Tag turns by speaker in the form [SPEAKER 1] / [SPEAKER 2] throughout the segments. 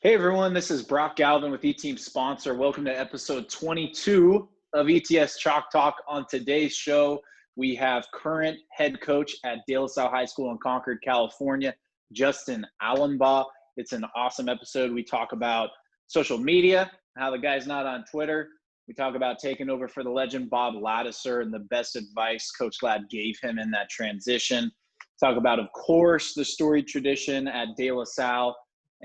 [SPEAKER 1] Hey everyone, this is Brock Galvin with E-Team Sponsor. Welcome to episode 22 of ETS Chalk Talk. On today's show, we have current head coach at De La Salle High School in Concord, California, Justin Alumbaugh. It's an awesome episode. We talk about social media, how the guy's not on Twitter. We talk about taking over for the legend Bob Ladouceur and the best advice Coach Ladd gave him in that transition. Talk about, of course, the storied tradition at De La Salle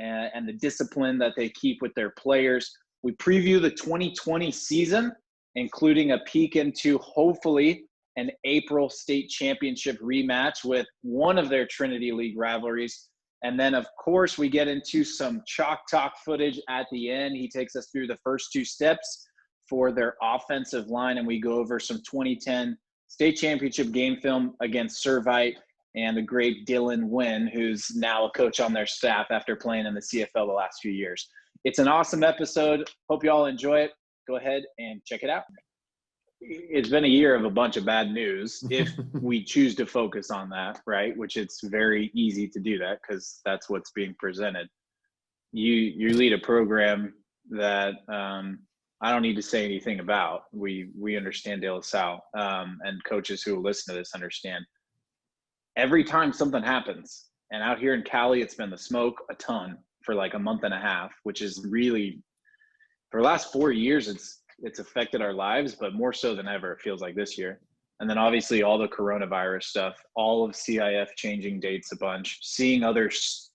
[SPEAKER 1] and the discipline that they keep with their players. We preview the 2020 season, including a peek into hopefully an April state championship rematch with one of their Trinity League rivalries. And then, of course, we get into some Chalk Talk footage at the end. He takes us through the first two steps for their offensive line, and we go over some 2010 state championship game film against Servite and the great Dylan Wynn, who's now a coach on their staff after playing in the CFL the last few years. It's an awesome episode. Hope you all enjoy it. Go ahead and check it out. It's been a year of a bunch of bad news if we choose to focus on that, right? Which it's very easy to do that because that's what's being presented. You lead a program that I don't need to say anything about. We understand De La Salle, and coaches who will listen to this understand. Every time something happens, and out here in Cali, it's been the smoke a ton for like a month and a half, which is really, for the last 4 years, it's affected our lives, but more so than ever, it feels like this year. And then obviously all the coronavirus stuff, all of CIF changing dates a bunch, seeing others.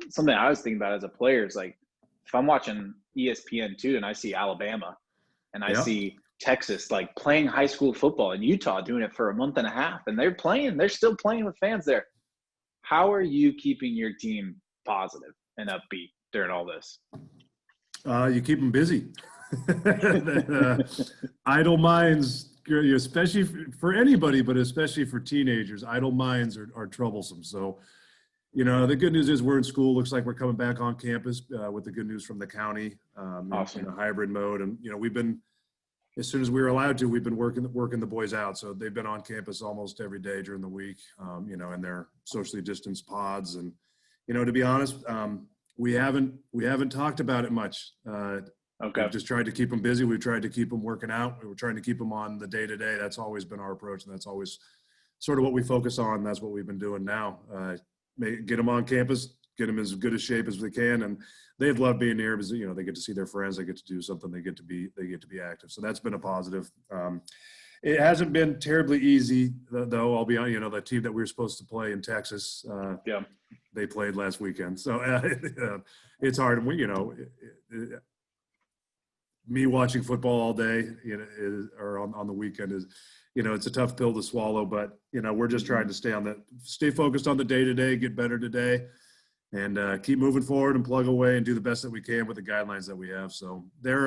[SPEAKER 1] Something I was thinking about as a player is like, if I'm watching ESPN2 and I see Alabama and I see Texas like playing high school football, and Utah doing it for a month and a half, and they're still playing with fans there. How are you keeping your team positive and upbeat during all this?
[SPEAKER 2] You keep them busy. Idle minds, especially for anybody, but especially for teenagers, idle minds are troublesome. So, the good news is we're in school. Looks like we're coming back on campus with the good news from the county
[SPEAKER 1] Awesome.
[SPEAKER 2] in a hybrid mode. And, we've been, as soon as we were allowed to, we've been working the boys out. So they've been on campus almost every day during the week, in their socially distanced pods. And, to be honest, we haven't talked about it much.
[SPEAKER 1] Okay.
[SPEAKER 2] We've just tried to keep them busy. We've tried to keep them working out. We were trying to keep them on the day-to-day. That's always been our approach, and that's always sort of what we focus on. That's what we've been doing now. Get them on campus, get them as good a shape as we can, and they've loved being here because they get to see their friends, they get to do something, they get to be active. So that's been a positive. It hasn't been terribly easy though. I'll be honest. The team that we were supposed to play in Texas, they played last weekend, so it's hard. And me watching football all day, or on the weekend is, it's a tough pill to swallow. But we're just trying to stay focused on the day-to-day, get better today, and keep moving forward and plug away and do the best that we can with the guidelines that we have. So they're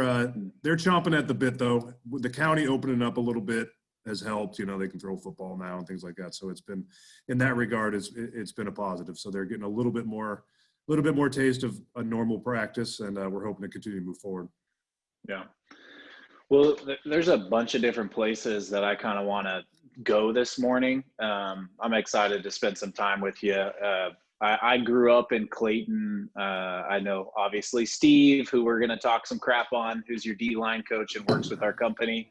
[SPEAKER 2] chomping at the bit though. With the county opening up a little bit has helped. They can throw football now and things like that. So it's been, in that regard, it's been a positive. So they're getting a little bit more taste of a normal practice, and we're hoping to continue to move forward.
[SPEAKER 1] Yeah. Well, there's a bunch of different places that I kind of want to go this morning. I'm excited to spend some time with you. I grew up in Clayton. I know, obviously, Steve, who we're going to talk some crap on, who's your D-line coach and works with our company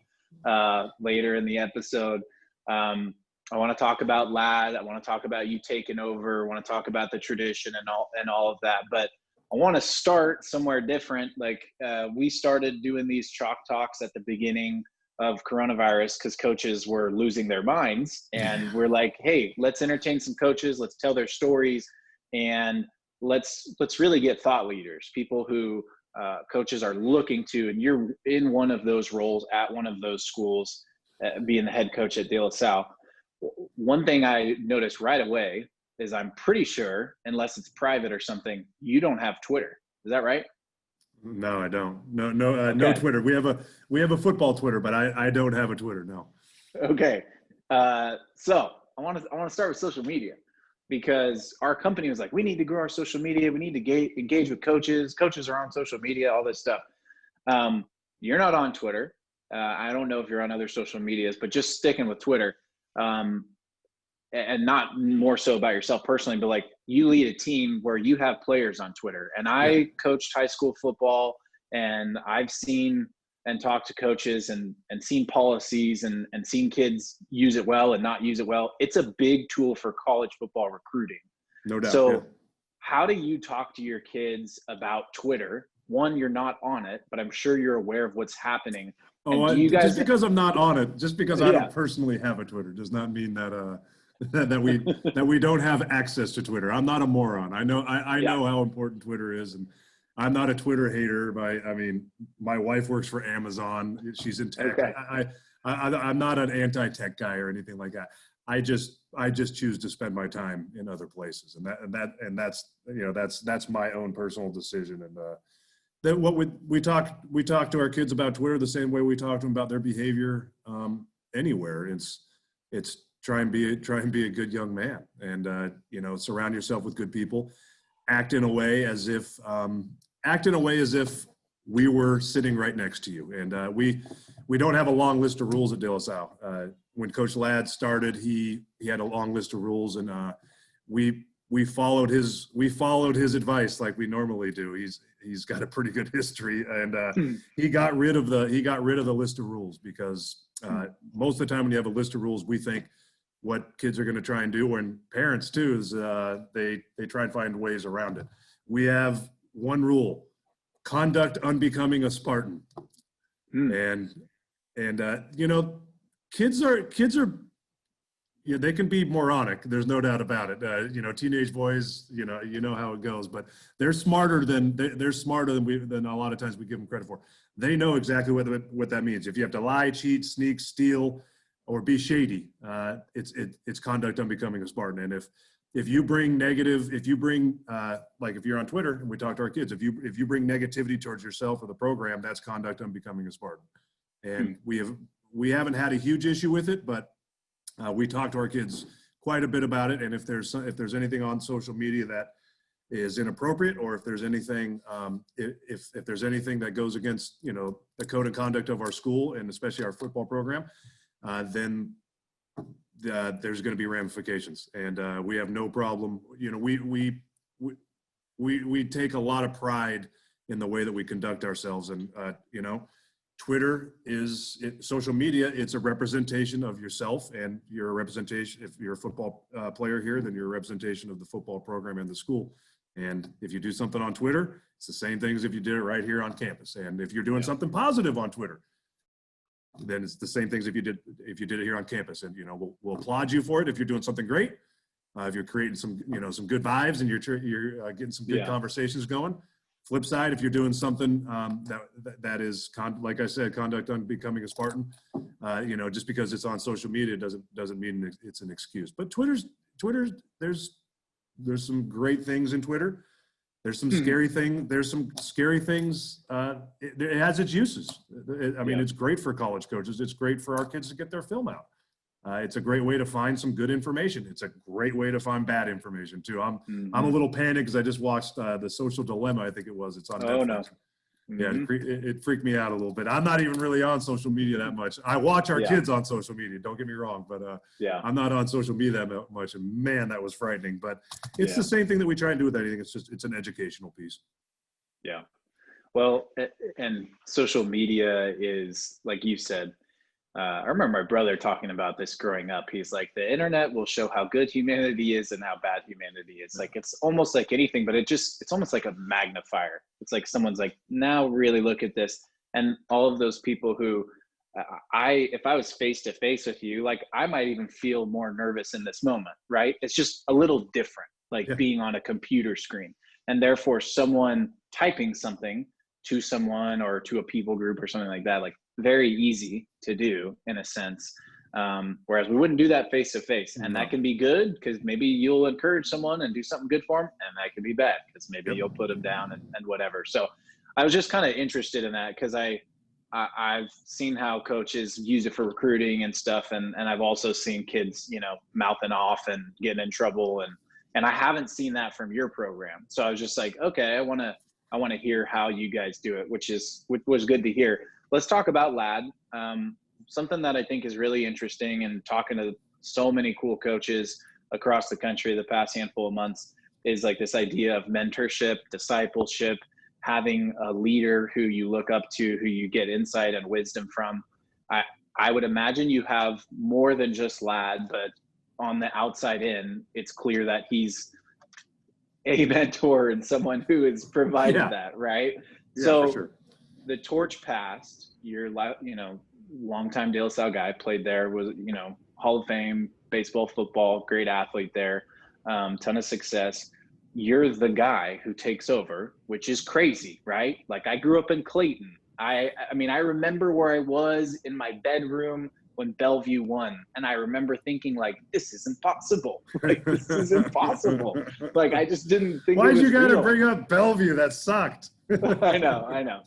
[SPEAKER 1] later in the episode. I want to talk about Ladd. I want to talk about you taking over. I want to talk about the tradition and all of that. But I want to start somewhere different. Like we started doing these chalk talks at the beginning of coronavirus because coaches were losing their minds, and we're like, hey, let's entertain some coaches, let's tell their stories, and let's really get thought leaders, people who coaches are looking to, and you're in one of those roles at one of those schools, being the head coach at De La Salle. One thing I noticed right away is I'm pretty sure, unless it's private or something, you don't have Twitter. Is that right?
[SPEAKER 2] No, I don't. No Twitter. We have a football Twitter, but I don't have a Twitter. No.
[SPEAKER 1] Okay. So I want to start with social media, because our company was like, we need to grow our social media. We need to engage with coaches. Coaches are on social media, all this stuff. You're not on Twitter. I don't know if you're on other social medias, but just sticking with Twitter. and not more so about yourself personally, but like you lead a team where you have players on Twitter. And I coached high school football, and I've seen and talked to coaches and seen policies and seen kids use it well and not use it well. It's a big tool for college football recruiting.
[SPEAKER 2] No doubt.
[SPEAKER 1] So how do you talk to your kids about Twitter? One, you're not on it, but I'm sure you're aware of what's happening.
[SPEAKER 2] Oh,
[SPEAKER 1] do you guys,
[SPEAKER 2] just because I'm not on it, just because I don't personally have a Twitter, does not mean that that we don't have access to Twitter. I'm not a moron. I know know how important Twitter is, and I'm not a Twitter hater. I mean, my wife works for Amazon. She's in tech.
[SPEAKER 1] Okay.
[SPEAKER 2] I'm not an anti-tech guy or anything like that. I just choose to spend my time in other places, and that's my own personal decision. And that what we talk to our kids about Twitter the same way we talk to them about their behavior anywhere. It's try and be a good young man, and surround yourself with good people. Act in a way as if we were sitting right next to you. And we don't have a long list of rules at De La Salle. When Coach Ladd started, he had a long list of rules, and we followed his advice like we normally do. He's got a pretty good history, and he got rid of the list of rules, because most of the time when you have a list of rules, we think what kids are going to try and do, and parents too, is they try and find ways around it. We have one rule: conduct unbecoming a Spartan. And kids are they can be moronic. There's no doubt about it. Teenage boys, you know how it goes, but they're smarter than than a lot of times we give them credit for. They know exactly what that means. If you have to lie, cheat, sneak, steal, or be shady, it's conduct unbecoming a Spartan. And if you bring like if you're on Twitter and we talk to our kids, if you bring negativity towards yourself or the program, that's conduct unbecoming a Spartan. And we haven't had a huge issue with it, but we talk to our kids quite a bit about it. And if there's anything on social media that is inappropriate, or if there's anything if there's anything that goes against the code of conduct of our school, and especially our football program, then there's going to be ramifications. And we have no problem. We take a lot of pride in the way that we conduct ourselves. And Twitter social media. It's a representation of yourself, and you're a representation. If you're a football player here, then you're a representation of the football program and the school. And if you do something on Twitter, it's the same thing as if you did it right here on campus. And if you're doing something positive on Twitter, then it's the same things if you did it here on campus. And we'll applaud you for it if you're doing something great. If you're creating some good vibes and you're getting some good conversations going. Flip side, if you're doing something that is, like I said, conduct unbecoming a Spartan, just because it's on social media doesn't mean it's an excuse. But Twitter, there's some great things in Twitter. There's some scary thing. There's some scary things. It has its uses. It's great for college coaches. It's great for our kids to get their film out. It's a great way to find some good information. It's a great way to find bad information too. I'm a little panicked because I just watched The Social Dilemma. I think it was. It's on Netflix.
[SPEAKER 1] No.
[SPEAKER 2] Yeah, it freaked me out a little bit. I'm not even really on social media that much. I watch our kids on social media. Don't get me wrong, but I'm not on social media that much. And man, that was frightening. But it's the same thing that we try and do with anything. It's an educational piece.
[SPEAKER 1] Yeah. Well, and social media is, like you said, I remember my brother talking about this growing up. He's like, the internet will show how good humanity is and how bad humanity is. Like, it's almost like anything, but it's almost like a magnifier. It's like someone's like, now really look at this. And all of those people who if I was face to face with you, like I might even feel more nervous in this moment, right? It's just a little different, like being on a computer screen. And therefore someone typing something to someone or to a people group or something like that, like very easy to do in a sense. Whereas we wouldn't do that face to face, and that can be good because maybe you'll encourage someone and do something good for them, and that can be bad because maybe you'll put them down and whatever. So I was just kind of interested in that because I've seen how coaches use it for recruiting and stuff, and I've also seen kids, mouthing off and getting in trouble, and I haven't seen that from your program. So I was just like, okay, I want to hear how you guys do it, which was good to hear. Let's talk about Ladd. Something that I think is really interesting, and talking to so many cool coaches across the country the past handful of months is like this idea of mentorship, discipleship, having a leader who you look up to, who you get insight and wisdom from. I would imagine you have more than just Ladd, but on the outside in, it's clear that he's a mentor and someone who has provided that, right?
[SPEAKER 2] Yeah,
[SPEAKER 1] so
[SPEAKER 2] for sure.
[SPEAKER 1] The torch passed. You're, longtime De La Salle guy, played there, was, Hall of Fame, baseball, football, great athlete there, ton of success. You're the guy who takes over, which is crazy, right? Like, I grew up in Clayton. I remember where I was in my bedroom when Bellevue won. And I remember thinking, like, this is impossible. Like, this is impossible. Like, I just didn't think
[SPEAKER 2] Why'd you gotta
[SPEAKER 1] real.
[SPEAKER 2] bring up Bellevue? That sucked.
[SPEAKER 1] I know.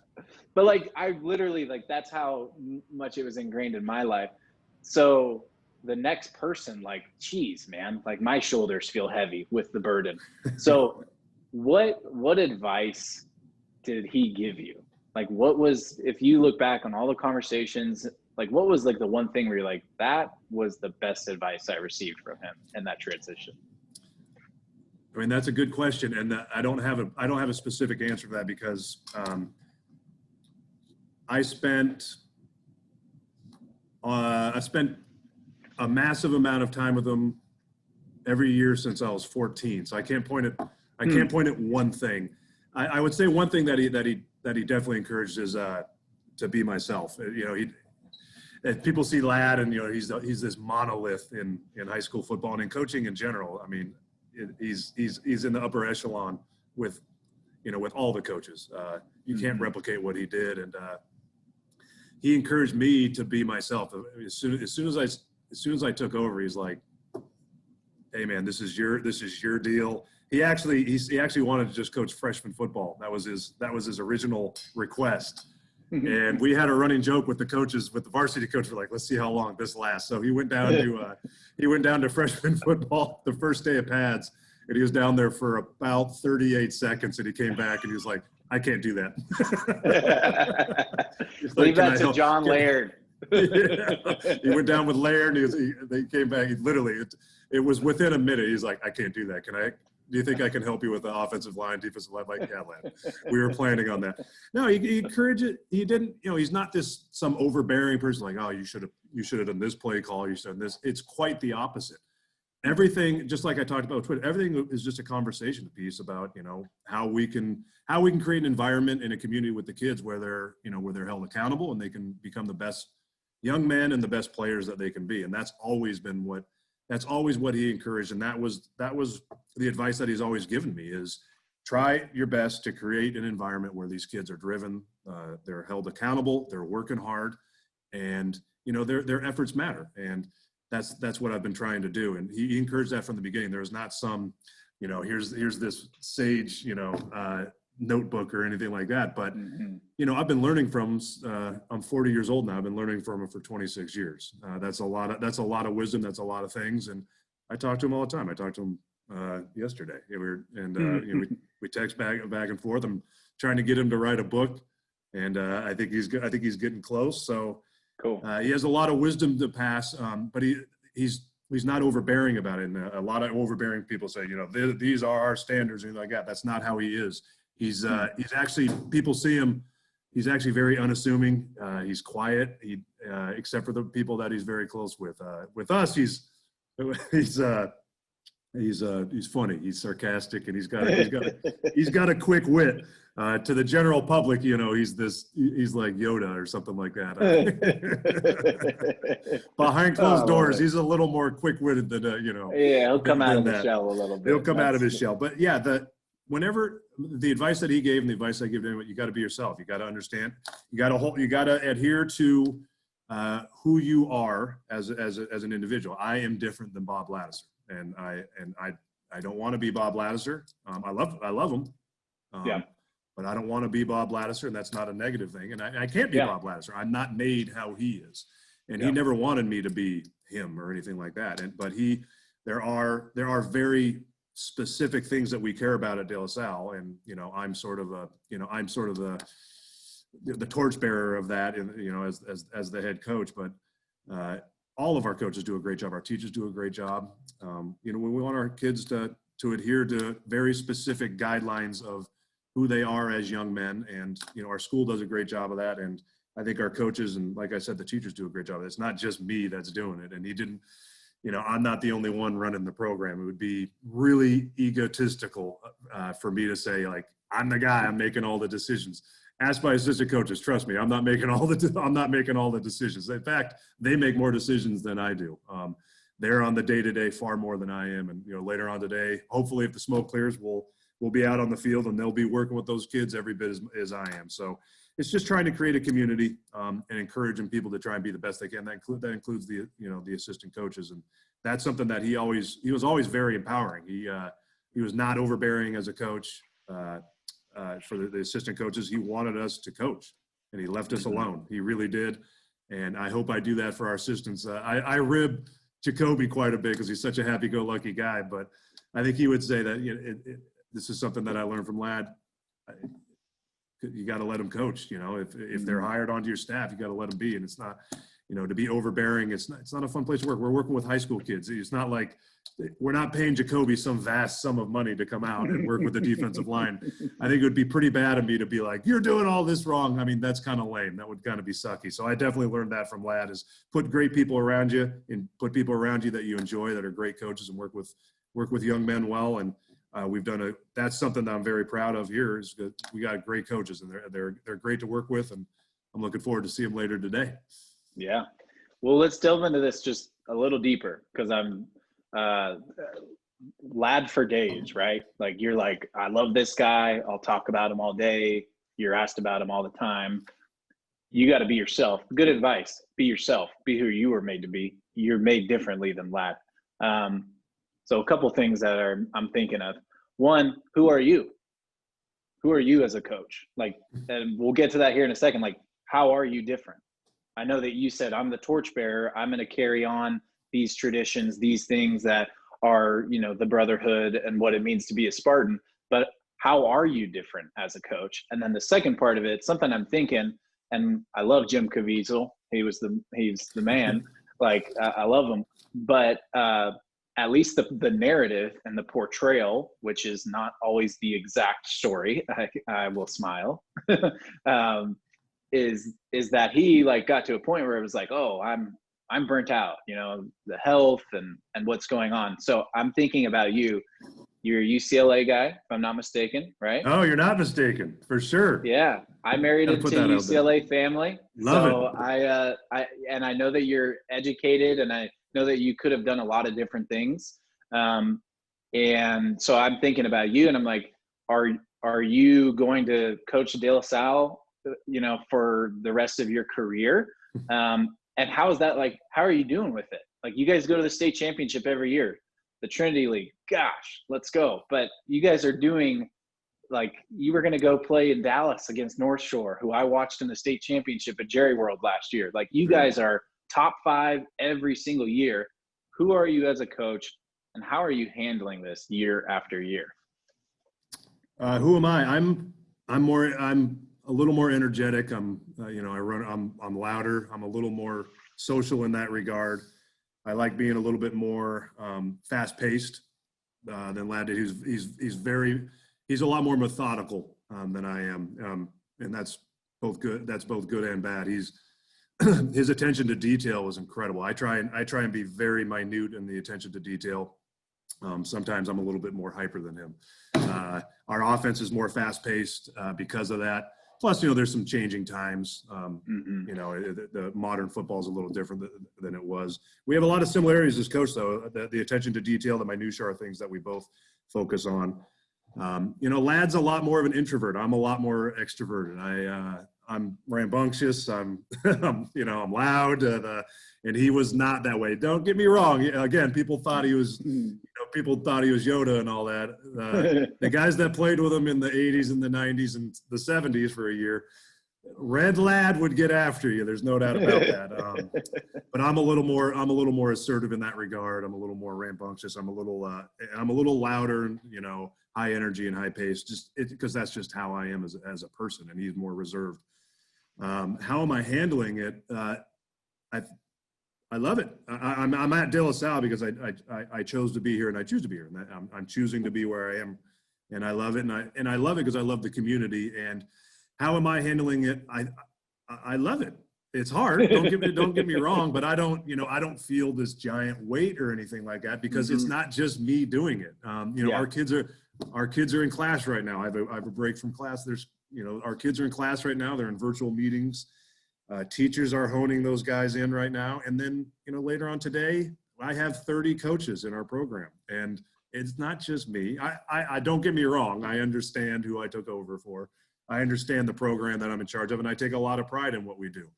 [SPEAKER 1] But, like, I literally, like, that's how much it was ingrained in my life. So the next person, like, geez, man, like, my shoulders feel heavy with the burden. So what advice did he give you? Like, what was, if you look back on all the conversations, like, what was, like, the one thing where you're like, that was the best advice I received from him in that transition?
[SPEAKER 2] I mean, that's a good question, and I don't have a specific answer to that because I spent a massive amount of time with him every year since I was 14. So I can't point at one thing. I would say one thing that he definitely encouraged is to be myself. People see Ladd and he's this monolith in high school football and in coaching in general. I mean, he's in the upper echelon with all the coaches. You can't replicate what he did, and he encouraged me to be myself. As soon as I took over, he's like, "Hey man, this is your deal." He actually wanted to just coach freshman football. That was his original request. And we had a running joke with the coaches, with the varsity coach. We're like, let's see how long this lasts. So he went down to freshman football the first day of pads, and he was down there for about 38 seconds, and he came back and he was like, I can't do that.
[SPEAKER 1] Leave that to John Laird.
[SPEAKER 2] Yeah. He went down with Laird, and they came back. It was within a minute. He's like, I can't do that. Do you think I can help you with the offensive line, defensive line? Like, yeah, Ladd. We were planning on that. No, he encouraged it. He didn't, he's not some overbearing person like, oh, you should have done this play call. You should have done this. It's quite the opposite. Everything, just like I talked about Twitter, everything is just a conversation piece about, how we can create an environment in a community with the kids where they're held accountable and they can become the best young men and the best players that they can be. And that's always what he encouraged. And that was the advice that he's always given me is try your best to create an environment where these kids are driven, they're held accountable, they're working hard, and, their efforts matter. And that's what I've been trying to do. And he encouraged that from the beginning. There was not some, here's this sage, notebook or anything like that. But, I've been learning from, I'm 40 years old now. I've been learning from him for 26 years. That's a lot of wisdom. That's a lot of things. And I talk to him all the time. I talked to him yesterday. We text back and forth. I'm trying to get him to write a book, and I think he's getting close. So
[SPEAKER 1] cool.
[SPEAKER 2] He has a lot of wisdom to pass, but he's not overbearing about it. And a lot of overbearing people say, these are our standards and like that. That's not how he is. He's actually, people see him, he's actually very unassuming. He's quiet. Except for the people that he's very close with. With us, he's funny. He's sarcastic, and he's got a quick wit. To the general public, he's like Yoda or something like that. Behind closed doors, he's a little more quick-witted than
[SPEAKER 1] Yeah, he'll come out of the shell a little bit.
[SPEAKER 2] He'll come out of his shell. But yeah, whenever the advice that he gave and the advice I give to him, you got to be yourself. You got to understand. You got to adhere to who you are as an individual. I am different than Bob Ladouceur, and I don't want to be Bob Ladouceur. I love him. But I don't want to be Bob Ladouceur, and that's not a negative thing. And I can't be Bob Ladouceur. I'm not made how he is, and he never wanted me to be him or anything like that. And there are very specific things that we care about at De La Salle, and I'm sort of the torchbearer of that, as the head coach. But all of our coaches do a great job. Our teachers do a great job. You know, when we want our kids to adhere to very specific guidelines of who they are as young men. And, you know, our school does a great job of that. And I think our coaches, and like I said, the teachers do a great job. It's not just me that's doing it. And he didn't, you know, I'm not the only one running the program. It would be really egotistical for me to say, like, I'm the guy, I'm making all the decisions. Ask my assistant coaches, trust me, I'm not making all the decisions. In fact, they make more decisions than I do. They're on the day-to-day far more than I am. And, you know, later on today, hopefully if the smoke clears, we'll be out on the field and they'll be working with those kids every bit as I am. So it's just trying to create a community and encouraging people to try and be the best they can. That includes the, you know, the assistant coaches. And that's something that he was always very empowering. He was not overbearing as a coach for the assistant coaches. He wanted us to coach and he left us alone. He really did. And I hope I do that for our assistants. I rib Jacoby quite a bit because he's such a happy-go-lucky guy, but I think he would say that, you know, this is something that I learned from Ladd. You got to let them coach. You know, if they're hired onto your staff, you got to let them be. And it's not, you know, to be overbearing. It's not a fun place to work. We're working with high school kids. It's not like we're not paying Jacoby some vast sum of money to come out and work with the defensive line. I think it would be pretty bad of me to be like, you're doing all this wrong. I mean, that's kind of lame. That would kind of be sucky. So I definitely learned that from Ladd, is put great people around you and put people around you that you enjoy, that are great coaches, and work with young men well. And that's something that I'm very proud of here, is that we got great coaches and they're great to work with. And I'm looking forward to see them later today.
[SPEAKER 1] Yeah. Well, let's delve into this just a little deeper, because I'm Ladd for days, right? Like, you're like, I love this guy. I'll talk about him all day. You're asked about him all the time. You got to be yourself. Good advice. Be yourself. Be who you were made to be. You're made differently than Ladd. So a couple things that I'm thinking of. One, who are you? Who are you as a coach? Like, and we'll get to that here in a second. Like, how are you different? I know that you said, I'm the torchbearer. I'm going to carry on these traditions, these things that are, you know, the brotherhood and what it means to be a Spartan. But how are you different as a coach? And then the second part of it, something I'm thinking, and I love Jim Caviezel. He's the man. Like, I love him. But at least the narrative and the portrayal, which is not always the exact story, I will smile, is that he, like, got to a point where it was like, oh, I'm burnt out, you know, the health and what's going on. So I'm thinking about you. You're a UCLA guy, if I'm not mistaken, right?
[SPEAKER 2] Oh, you're not mistaken, for sure.
[SPEAKER 1] Yeah, I married into a UCLA family.
[SPEAKER 2] Love
[SPEAKER 1] it. I know that you're educated, and I know that you could have done a lot of different things. And so I'm thinking about you, and I'm like, are you going to coach De La Salle, you know, for the rest of your career? And how is that, like, how are you doing with it? Like, you guys go to the state championship every year, the Trinity League, gosh, let's go. But you guys are doing, like, you were going to go play in Dallas against North Shore, who I watched in the state championship at Jerry World last year. Like, you guys are top 5 every single year. Who are you as a coach, and how are you handling this year after year?
[SPEAKER 2] Who am I? I'm a little more energetic. I'm louder. I'm a little more social in that regard. I like being a little bit more fast paced than Ladd did. He's a lot more methodical than I am. And that's both good. That's both good and bad. His attention to detail is incredible. I try and be very minute in the attention to detail. Sometimes I'm a little bit more hyper than him. Our offense is more fast paced because of that. Plus, you know, there's some changing times. You know, the modern football is a little different than it was. We have a lot of similarities as coach, though. The attention to detail, the minutiae are things that we both focus on. You know, Ladd's a lot more of an introvert. I'm a lot more extroverted. I'm rambunctious. I'm loud. And he was not that way. Don't get me wrong. Again, people thought he was Yoda and all that. The guys that played with him in the 80s and the 90s and the 70s for a year, Red Ladd would get after you. There's no doubt about that. But I'm a little more assertive in that regard. I'm a little more rambunctious. I'm a little louder, you know, high energy and high pace, just because that's just how I am as a person, and he's more reserved. How am I handling it? I love it. I'm at De La Salle because I chose to be here and I choose to be here. And I'm choosing to be where I am, and I love it. And I love it because I love the community. And how am I handling it? I love it. It's hard. Don't get me wrong, but I don't feel this giant weight or anything like that because it's not just me doing it. Our kids are in class right now. I have a break from class. Our kids are in class right now. They're in virtual meetings. Teachers are honing those guys in right now. And then, later on today, I have 30 coaches in our program, and it's not just me. I don't get me wrong. I understand who I took over for. I understand the program that I'm in charge of, and I take a lot of pride in what we do.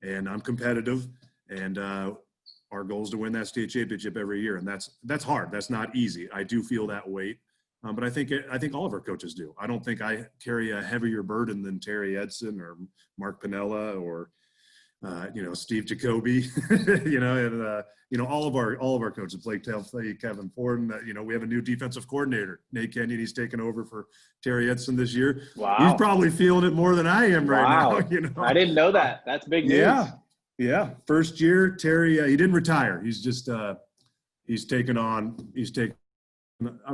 [SPEAKER 2] And I'm competitive, and our goal is to win that state championship every year. And that's hard. That's not easy. I do feel that weight, but I think all of our coaches do. I don't think I carry a heavier burden than Terry Edson or Mark Pinella or Steve Jacoby. All of our coaches, Blake Telfley, Kevin Forden. We have a new defensive coordinator, Nate Kenyon. He's taken over for Terry Edson this year.
[SPEAKER 1] Wow.
[SPEAKER 2] He's probably feeling it more than I am right now.
[SPEAKER 1] I didn't know that. That's big news.
[SPEAKER 2] Yeah. First year, Terry, he didn't retire. He's just I'm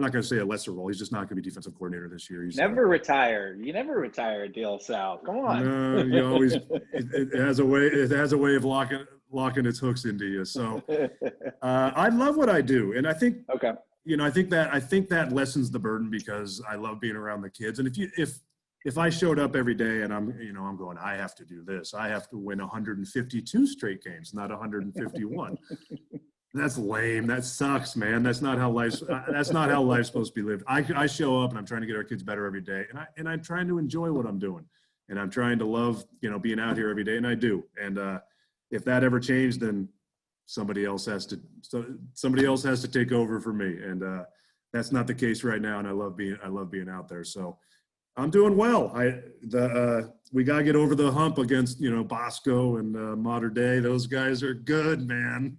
[SPEAKER 2] not going to say a lesser role. He's just not going to be defensive coordinator this year.
[SPEAKER 1] Never retire. You never retire at De La Salle. Come on.
[SPEAKER 2] No, you always. It has a way. It has a way of locking its hooks into you. So I love what I do, and I think.
[SPEAKER 1] Okay.
[SPEAKER 2] I think that lessens the burden because I love being around the kids. And if I showed up every day and I'm going, I have to do this. I have to win 152 straight games, not 151. That's lame. That sucks, man. That's not how life's supposed to be lived. I show up and I'm trying to get our kids better every day, and I'm trying to enjoy what I'm doing, and I'm trying to love being out here every day, and I do. And if that ever changed, then somebody else has to take over for me, and that's not the case right now. And I love being out there. So I'm doing well. We got to get over the hump against, Bosco and Modern Day. Those guys are good, man.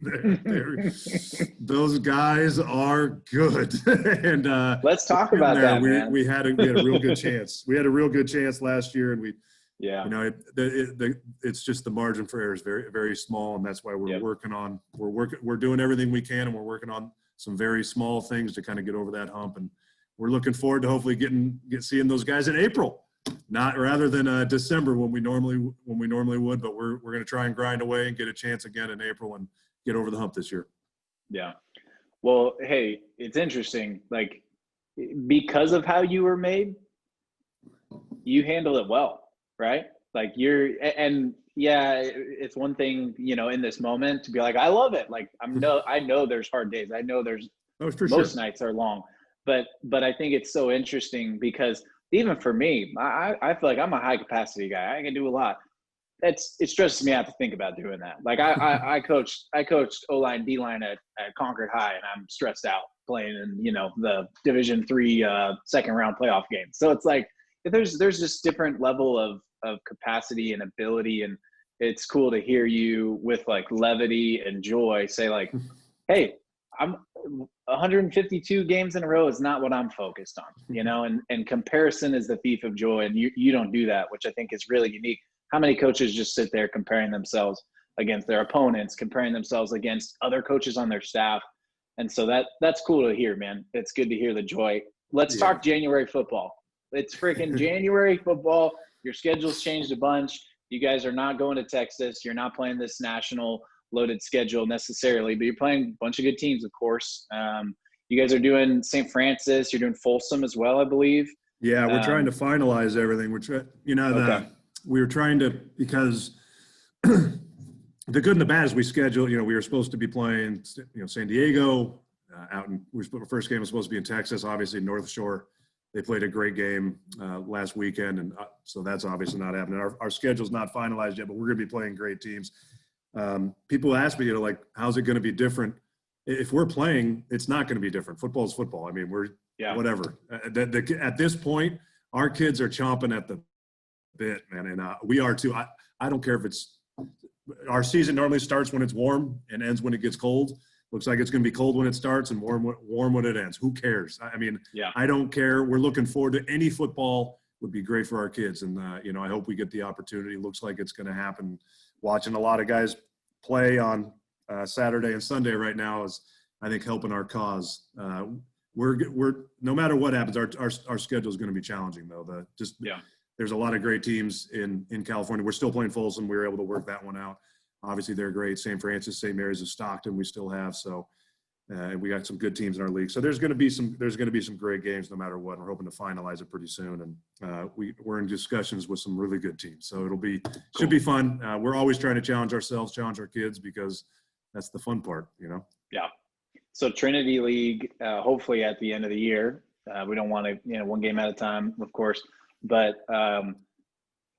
[SPEAKER 2] Those guys are good. And
[SPEAKER 1] let's talk about that, man.
[SPEAKER 2] We had a real good chance. We had a real good chance last year, and it's just the margin for error is very, very small, and that's why we're doing everything we can, and we're working on some very small things to kind of get over that hump. And we're looking forward to hopefully seeing those guys in April, not rather than December when we normally would. But we're going to try and grind away and get a chance again in April and get over the hump this year.
[SPEAKER 1] Yeah. Well, hey, it's interesting. Like, because of how you were made, you handle it well, right? Like it's one thing, in this moment to be like, I love it. Like I know there's hard days. I know there's most nights are long. But I think it's so interesting because even for me, I feel like I'm a high capacity guy. I can do a lot. It stresses me out to think about doing that. Like I coached O-line, D-line at Concord High, and I'm stressed out playing in the Division III second round playoff game. So it's like there's this different level of capacity and ability, and it's cool to hear you with like levity and joy say like, hey, I'm 152 games in a row is not what I'm focused on, and comparison is the thief of joy. And you don't do that, which I think is really unique. How many coaches just sit there comparing themselves against their opponents, comparing themselves against other coaches on their staff? And so that's cool to hear, man. It's good to hear the joy. Let's talk January football. It's freaking January football. Your schedule's changed a bunch. You guys are not going to Texas. You're not playing this national loaded schedule necessarily, but you're playing a bunch of good teams, of course. You guys are doing St. Francis. You're doing Folsom as well, I believe.
[SPEAKER 2] Yeah, we're trying to finalize everything. We were trying to, because the good and the bad is we schedule. We were supposed to be playing, San Diego our first game was supposed to be in Texas. Obviously, North Shore. They played a great game last weekend, and so that's obviously not happening. Our schedule's not finalized yet, but we're going to be playing great teams. People ask me, how's it going to be different? If we're playing, it's not going to be different. Football is football. I mean, whatever. At this point, our kids are chomping at the bit, man, and we are too. I don't care if it's – our season normally starts when it's warm and ends when it gets cold. Looks like it's going to be cold when it starts and warm when it ends. Who cares? I mean, I don't care. We're looking forward to any football. Would be great for our kids, and I hope we get the opportunity. Looks like it's going to happen. Watching a lot of guys play on Saturday and Sunday right now is, I think, helping our cause. We're no matter what happens, our schedule is going to be challenging though. There's a lot of great teams in California. We're still playing Folsom. We were able to work that one out. Obviously, they're great. St. Francis, St. Mary's of Stockton, we still have. So, and we got some good teams in our league. So there's going to be some great games no matter what. We're hoping to finalize it pretty soon, and we're in discussions with some really good teams. So should be fun. We're always trying to challenge ourselves, challenge our kids, because that's the fun part,
[SPEAKER 1] Yeah. So Trinity League, hopefully at the end of the year. We don't want to, one game at a time, of course. But and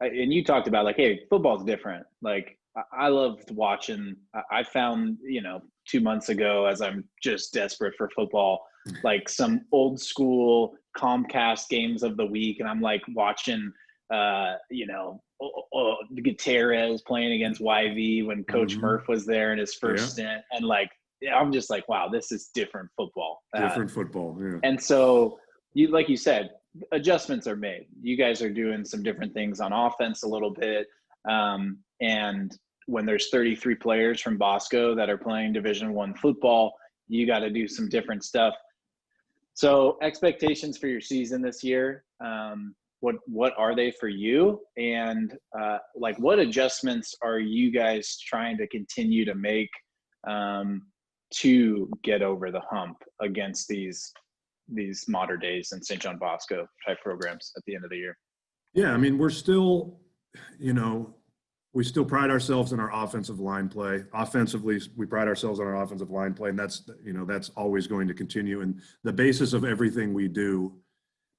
[SPEAKER 1] you talked about like, hey, football's different. Like I loved watching. I found 2 months ago, as I'm just desperate for football, like some old school Comcast games of the week, and I'm like watching, Gutierrez playing against YV when Coach Murph was there in his first stint, and like I'm just like, wow, this is different football.
[SPEAKER 2] Different football, yeah.
[SPEAKER 1] And so like you said, adjustments are made. You guys are doing some different things on offense a little bit. And when there's 33 players from Bosco that are playing Division I football, you got to do some different stuff. So expectations for your season this year, what are they for you? And what adjustments are you guys trying to continue to make to get over the hump against these Mater Days and St. John Bosco type programs at the end of the year?
[SPEAKER 2] Yeah, I mean, we're still, we still pride ourselves in our offensive line play. Offensively, we pride ourselves on our offensive line play, and that's always going to continue. And the basis of everything we do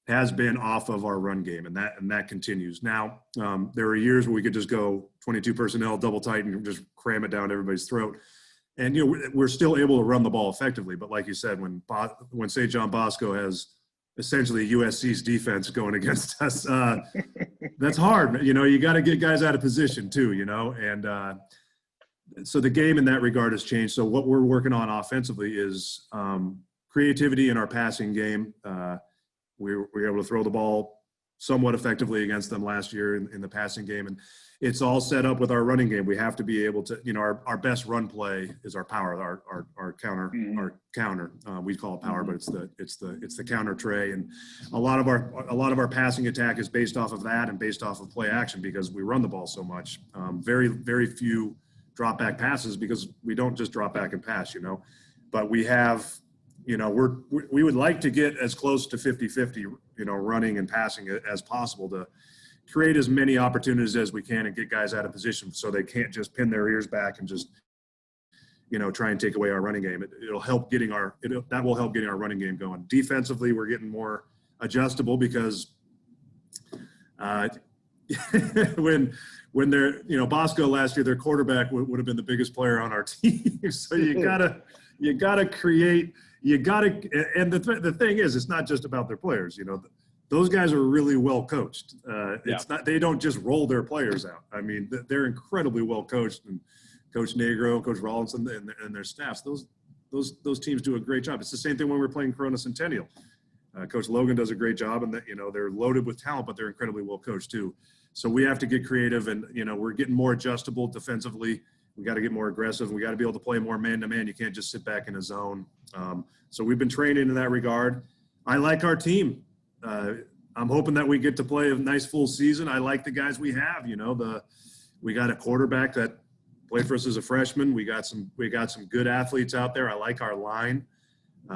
[SPEAKER 2] has been off of our run game, and that continues. Now, there are years where we could just go 22 personnel, double tight, and just cram it down everybody's throat. And we're still able to run the ball effectively. But like you said, when St. John Bosco has essentially USC's defense going against us, that's hard. You got to get guys out of position too. And so the game in that regard has changed. So what we're working on offensively is creativity in our passing game. We were able to throw the ball somewhat effectively against them last year in the passing game, and it's all set up with our running game. We have to be able to, our best run play is our power, our counter, our counter. We call it power, but it's the counter tray. And a lot of our passing attack is based off of that and based off of play action, because we run the ball so much. Very, very few drop back passes, because we don't just drop back and pass, but we have, we would like to get as close to 50-50, running and passing as possible to create as many opportunities as we can and get guys out of position so they can't just pin their ears back and just, try and take away our running game. It'll help that will help getting our running game going. Defensively, we're getting more adjustable, because when they're, Bosco last year, their quarterback would have been the biggest player on our team. So you gotta create, and the thing is, it's not just about their players, those guys are really well coached. It's not, they don't just roll their players out. I mean, they're incredibly well coached, and Coach Negro, Coach Rawlinson, and their staffs. Those teams do a great job. It's the same thing when we're playing Corona Centennial. Coach Logan does a great job, and they're loaded with talent, but they're incredibly well coached too. So we have to get creative, and we're getting more adjustable defensively. We got to get more aggressive. We got to be able to play more man-to-man. You can't just sit back in a zone. So we've been training in that regard. I like our team. I'm hoping that we get to play a nice full season. I like the guys we have. We got a quarterback that played for us as a freshman. We got some good athletes out there. I like our line.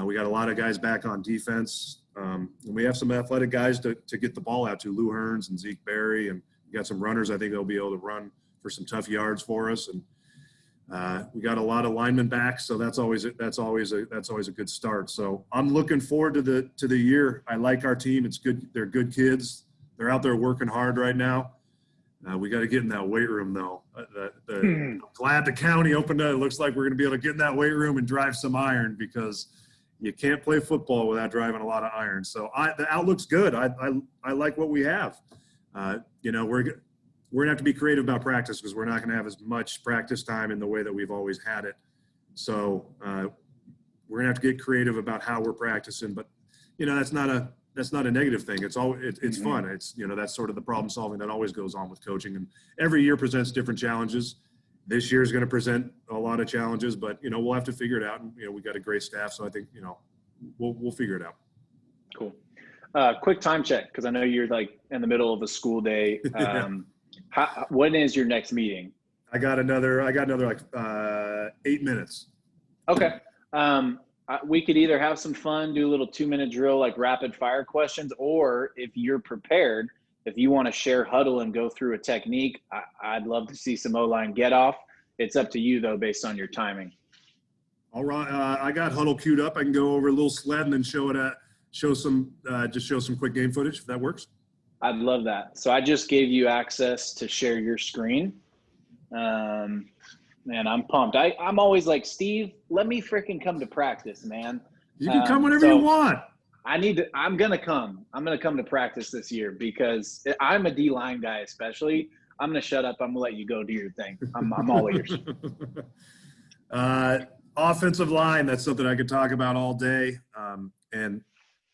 [SPEAKER 2] We got a lot of guys back on defense. And we have some athletic guys to get the ball out to, Lou Hearns and Zeke Berry, and we got some runners. I think they'll be able to run for some tough yards for us. And we got a lot of linemen back, so that's always a good start. So I'm looking forward to the year. I like our team. It's good. They're good kids. They're out there working hard right now. We got to get in that weight room though. I'm glad the county opened up. It looks like we're going to be able to get in that weight room and drive some iron, because you can't play football without driving a lot of iron. So the outlook's good. I like what we have. We're going to have to be creative about practice, because we're not going to have as much practice time in the way that we've always had it. So we're going to have to get creative about how we're practicing. But, that's not a negative thing. It's fun. It's, that's sort of the problem solving that always goes on with coaching. And every year presents different challenges. This year is going to present a lot of challenges, but, we'll have to figure it out. And, we got a great staff. So I think, we'll figure it out.
[SPEAKER 1] Cool. Quick time check, because I know you're like in the middle of a school day. When is your next meeting?
[SPEAKER 2] I got another like 8 minutes.
[SPEAKER 1] Okay. We could either have some fun, do a little 2-minute drill, like rapid fire questions, or if you're prepared, if you want to share huddle and go through a technique, I'd love to see some O-line get off. It's up to you though, based on your timing.
[SPEAKER 2] All right. I got huddle queued up. I can go over a little sled and then show some quick game footage if that works.
[SPEAKER 1] I'd love that. So I just gave you access to share your screen. Man, I'm pumped. I'm always like, Steve, let me freaking come to practice, man.
[SPEAKER 2] You can come whenever you want.
[SPEAKER 1] I'm going to come. I'm going to come to practice this year because I'm a D-line guy especially. I'm going to shut up. I'm going to let you go do your thing. I'm all ears.
[SPEAKER 2] Offensive line, that's something I could talk about all day. And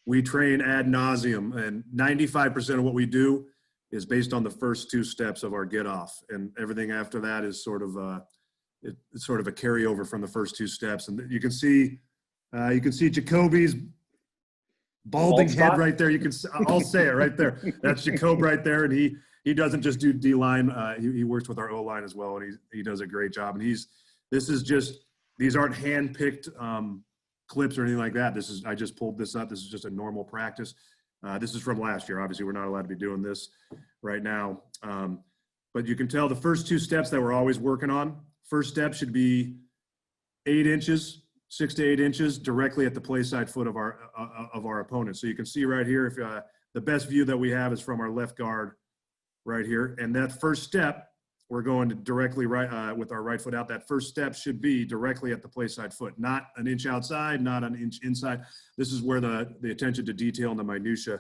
[SPEAKER 2] we train ad nauseum, and 95% of what we do is based on the first 2 steps of our get off, and everything after that is sort of it's sort of a carryover from the first 2 steps. And you can see Jacoby's balding head right there. I'll say it right there. That's Jacob right there, and he doesn't just do D-line. He works with our O-line as well, and he does a great job. And these aren't hand-picked clips or anything like that. I just pulled this up. This is just a normal practice. This is from last year. Obviously, we're not allowed to be doing this right now. But you can tell the first 2 steps that we're always working on. First step should be 8 inches, 6 to 8 inches directly at the play side foot of our opponent. So you can see right here, if the best view that we have is from our left guard right here. And that first step, we're going to directly right with our right foot out. That first step should be directly at the play side foot, not an inch outside, not an inch inside. This is where the attention to detail and the minutia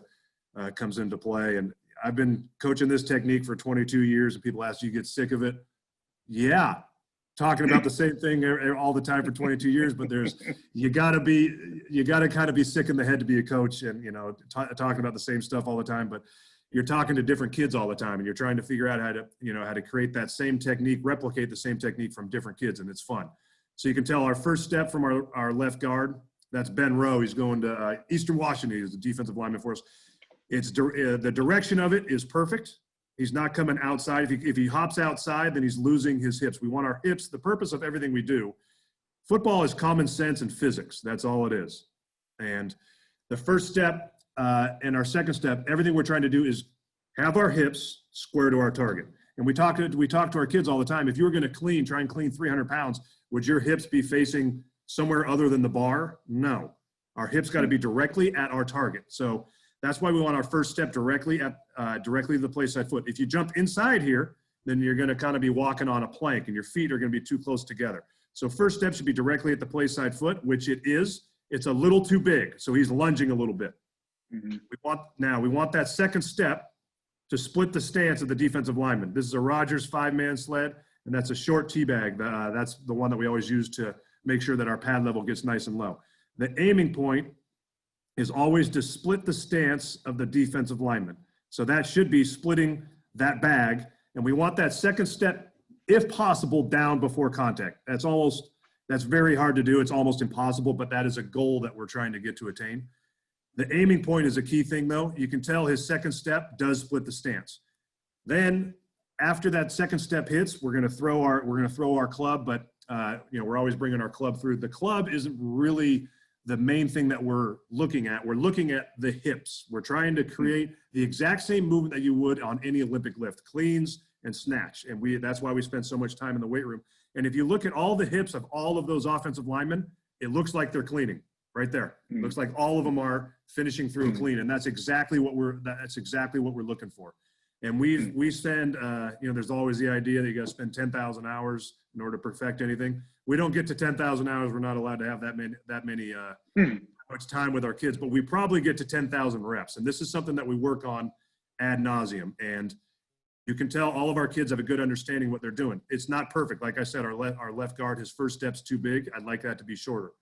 [SPEAKER 2] comes into play. And I've been coaching this technique for 22 years, and people ask, do you get sick of it? Yeah. Talking about the same thing all the time for 22 years, but you gotta kind of be sick in the head to be a coach, and talking about the same stuff all the time. But you're talking to different kids all the time, and you're trying to figure out how to create that same technique, replicate the same technique from different kids, and it's fun. So you can tell our first step from our left guard, that's Ben Rowe. He's going to Eastern Washington. He's the defensive lineman for us. It's the direction of it is perfect. He's not coming outside. If he hops outside, then he's losing his hips. We want our hips. The purpose of everything we do, football is common sense and physics. That's all it is. And the first step and our second step, everything we're trying to do is have our hips square to our target. And we talk to our kids all the time. If you were going to try and clean 300 pounds, would your hips be facing somewhere other than the bar? No. Our hips got to be directly at our target. So that's why we want our first step directly to the play side foot. If you jump inside here, then you're going to kind of be walking on a plank, and your feet are going to be too close together. So first step should be directly at the play side foot, which it is. It's a little too big, so he's lunging a little bit. Mm-hmm. We want that second step to split the stance of the defensive lineman. This is a Rogers 5-man sled, and that's a short T-bag. That's the one that we always use to make sure that our pad level gets nice and low. The aiming point is always to split the stance of the defensive lineman. So that should be splitting that bag, and we want that second step, if possible, down before contact. That's very hard to do. It's almost impossible, but that is a goal that we're trying to get to attain. The aiming point is a key thing, though. You can tell his second step does split the stance. Then after that second step hits, we're going to throw our club, but we're always bringing our club through. The club isn't really the main thing that we're looking at. We're looking at the hips. We're trying to create the exact same movement that you would on any Olympic lift, cleans and snatch. And that's why we spend so much time in the weight room. And if you look at all the hips of all of those offensive linemen, it looks like they're cleaning right there. It looks like all of them are finishing through a clean. And that's exactly what we're looking for. And we spend, there's always the idea that you got to spend 10,000 hours in order to perfect anything. We don't get to 10,000 hours. We're not allowed to have that many much time with our kids, but we probably get to 10,000 reps. And this is something that we work on ad nauseum. And you can tell all of our kids have a good understanding what they're doing. It's not perfect. Like I said, our left guard, his first step's too big. I'd like that to be shorter.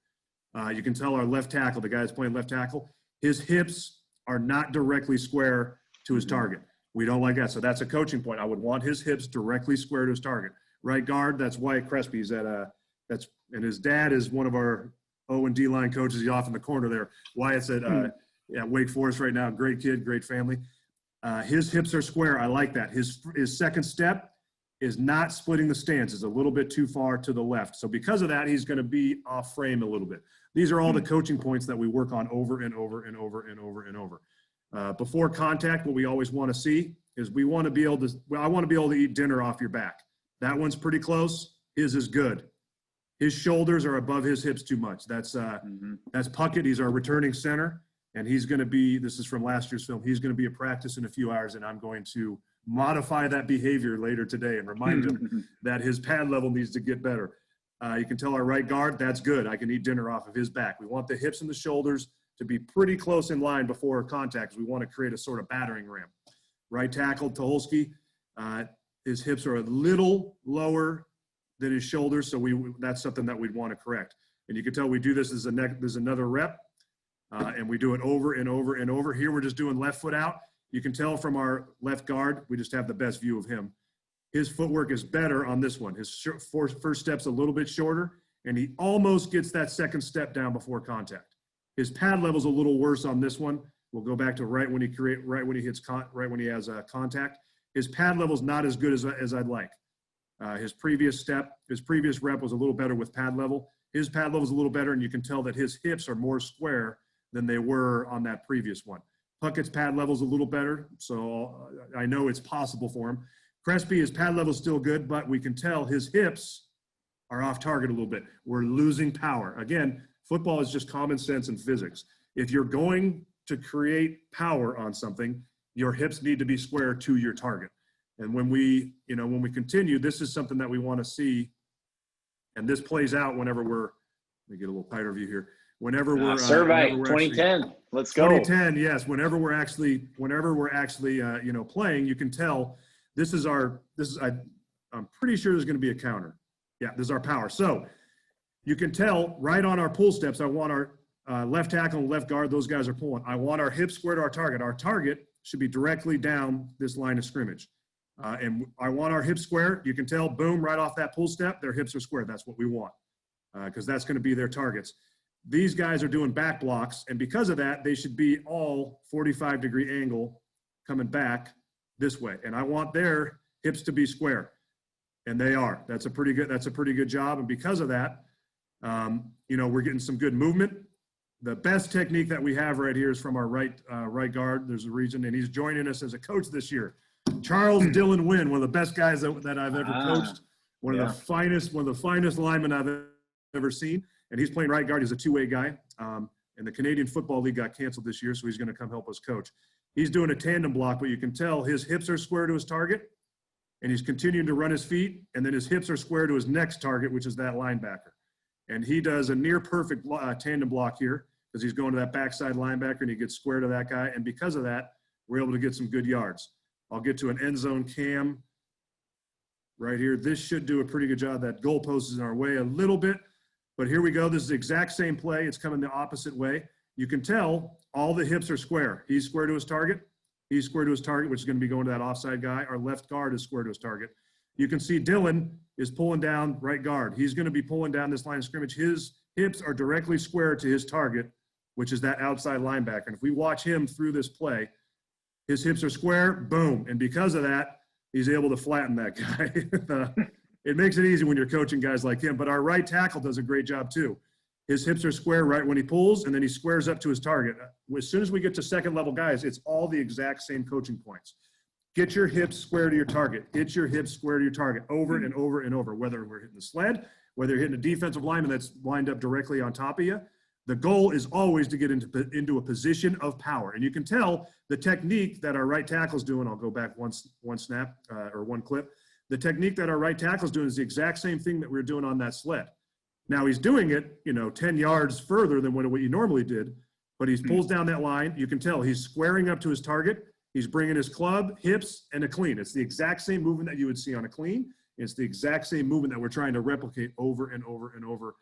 [SPEAKER 2] You can tell our left tackle, the guy that's playing left tackle, his hips are not directly square to his target. We don't like that. So that's a coaching point. I would want his hips directly square to his target. Right guard, that's Wyatt Crespi. He's and his dad is one of our O and D line coaches. He's off in the corner there. Wyatt's at Wake Forest right now. Great kid, great family. His hips are square. I like that. His second step is not splitting the stance. It's a little bit too far to the left. So because of that, he's going to be off frame a little bit. These are all the coaching points that we work on over and over and over and over and over. Before contact, what we always want to see is I want to be able to eat dinner off your back. That one's pretty close. His is good. His shoulders are above his hips too much. That's Puckett. He's our returning center. And he's going to be, this is from last year's film, he's going to be at practice in a few hours, and I'm going to modify that behavior later today and remind him that his pad level needs to get better. You can tell our right guard, that's good. I can eat dinner off of his back. We want the hips and the shoulders to be pretty close in line before contact, because we want to create a sort of battering ram. Right tackle, Tuholski, his hips are a little lower than his shoulders, so that's something that we'd want to correct. And you can tell we do this as there's another rep. And we do it over and over and over. Here we're just doing left foot out. You can tell from our left guard, we just have the best view of him. His footwork is better on this one. His first step's a little bit shorter, and he almost gets that second step down before contact. His pad level's a little worse on this one. We'll go back to right when he has contact. His pad level's not as good as I'd like. His previous rep was a little better with pad level. His pad level's a little better, and you can tell that his hips are more square than they were on that previous one. Puckett's pad level's a little better, so I know it's possible for him. Crespi, his pad level's still good, but we can tell his hips are off target a little bit. We're losing power. Again, football is just common sense and physics. If you're going to create power on something, your hips need to be square to your target. And when we continue, this is something that we want to see, and this plays out whenever let me get a little tighter view here. Whenever we're
[SPEAKER 1] survey 2010, let's go.
[SPEAKER 2] 2010, yes. Whenever we're actually playing, you can tell I'm pretty sure there's going to be a counter. Yeah, this is our power. So you can tell right on our pull steps, I want our left tackle and left guard, those guys are pulling. I want our hips square to our target. Our target should be directly down this line of scrimmage. And I want our hips square. You can tell, boom, right off that pull step, their hips are square. That's what we want, because that's going to be their targets. These guys are doing back blocks, and because of that, they should be all 45-degree angle coming back this way. And I want their hips to be square, and they are. That's a pretty good job. And because of that, we're getting some good movement. The best technique that we have right here is from our right guard. There's a reason, and he's joining us as a coach this year. Charles Dillon Wynn, one of the best guys that I've ever coached, one of the finest linemen I've ever seen. And he's playing right guard. He's a two-way guy. And the Canadian Football League got canceled this year, so he's going to come help us coach. He's doing a tandem block, but you can tell his hips are square to his target, and he's continuing to run his feet, and then his hips are square to his next target, which is that linebacker. And he does a near-perfect tandem block here because he's going to that backside linebacker, and he gets square to that guy. And because of that, we're able to get some good yards. I'll get to an end zone cam right here. This should do a pretty good job. That goalpost is in our way a little bit. But here we go. This is the exact same play. It's coming the opposite way. You can tell all the hips are square. He's square to his target. He's square to his target, which is going to be going to that offside guy. Our left guard is square to his target. You can see Dylan is pulling down right guard. He's going to be pulling down this line of scrimmage. His hips are directly square to his target, which is that outside linebacker. And if we watch him through this play, his hips are square, boom. And because of that, he's able to flatten that guy. It makes it easy when you're coaching guys like him. But our right tackle does a great job too. His hips are square right when he pulls, and then he squares up to his target. As soon as we get to second-level guys, it's all the exact same coaching points. Get your hips square to your target. Get your hips square to your target over and over and over, whether we're hitting the sled, whether you're hitting a defensive lineman that's lined up directly on top of you. The goal is always to get into a position of power. And you can tell the technique that our right tackle is doing. I'll go back one clip. The technique that our right tackle is doing is the exact same thing that we were doing on that sled. Now he's doing it, 10 yards further than what he normally did, but he pulls down that line. You can tell he's squaring up to his target. He's bringing his club, hips, and a clean. It's the exact same movement that you would see on a clean. It's the exact same movement that we're trying to replicate over and over and over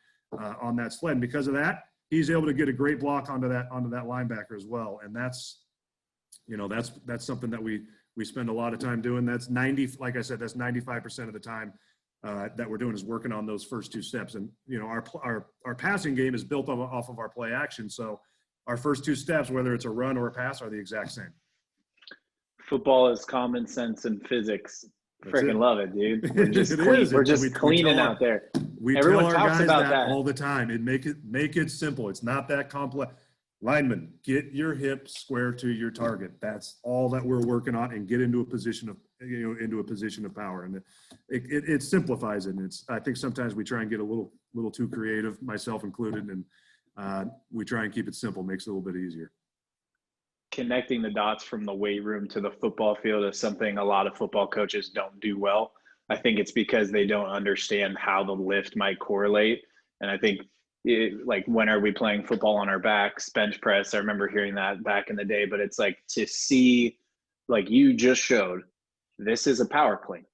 [SPEAKER 2] on that sled. And because of that, he's able to get a great block onto that linebacker as well. And that's something that we spend a lot of time doing. That's 95% of the time that we're doing is working on those first 2 steps. And, you know, our passing game is built off of our play action. So our first 2 steps, whether it's a run or a pass, are the exact same.
[SPEAKER 1] Football is common sense and physics. Freaking love it, dude. We're just
[SPEAKER 2] We're
[SPEAKER 1] just cleaning out there.
[SPEAKER 2] We
[SPEAKER 1] Everyone
[SPEAKER 2] tell our
[SPEAKER 1] talks
[SPEAKER 2] guys
[SPEAKER 1] about
[SPEAKER 2] that all the time, and make it simple. It's not that complex. Lineman, get your hip square to your target. That's all that we're working on, and get into a position of power. And it simplifies it. And I think sometimes we try and get a little too creative, myself included, and we try and keep it simple. Makes it a little bit easier.
[SPEAKER 1] Connecting the dots from the weight room to the football field is something a lot of football coaches don't do well. I think it's because they don't understand how the lift might correlate. And I think like, when are we playing football on our backs, bench press? I remember hearing that back in the day, but it's like, to see, like you just showed, this is a power clean.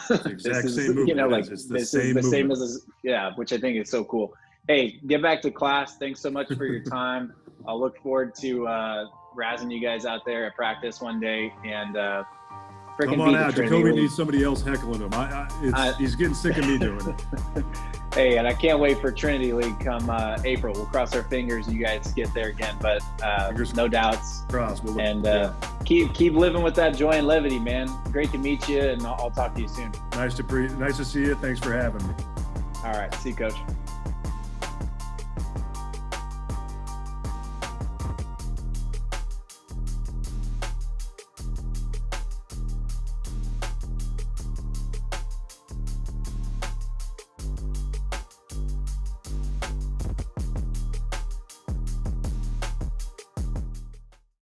[SPEAKER 2] The exact same movement.
[SPEAKER 1] You know, like
[SPEAKER 2] it's
[SPEAKER 1] this is the same as, yeah, which I think is so cool. Hey, get back to class. Thanks so much for your time. I'll look forward to razzing you guys out there at practice one day, and freaking
[SPEAKER 2] come on out. Jacoby needs somebody else heckling him. He's getting sick of me doing it.
[SPEAKER 1] Hey, and I can't wait for Trinity League come April. We'll cross our fingers you guys get there again, but no doubts. Keep living with that joy and levity, man. Great to meet you, and I'll talk to you soon.
[SPEAKER 2] Nice to see you. Thanks for having me.
[SPEAKER 1] All right, see you, Coach.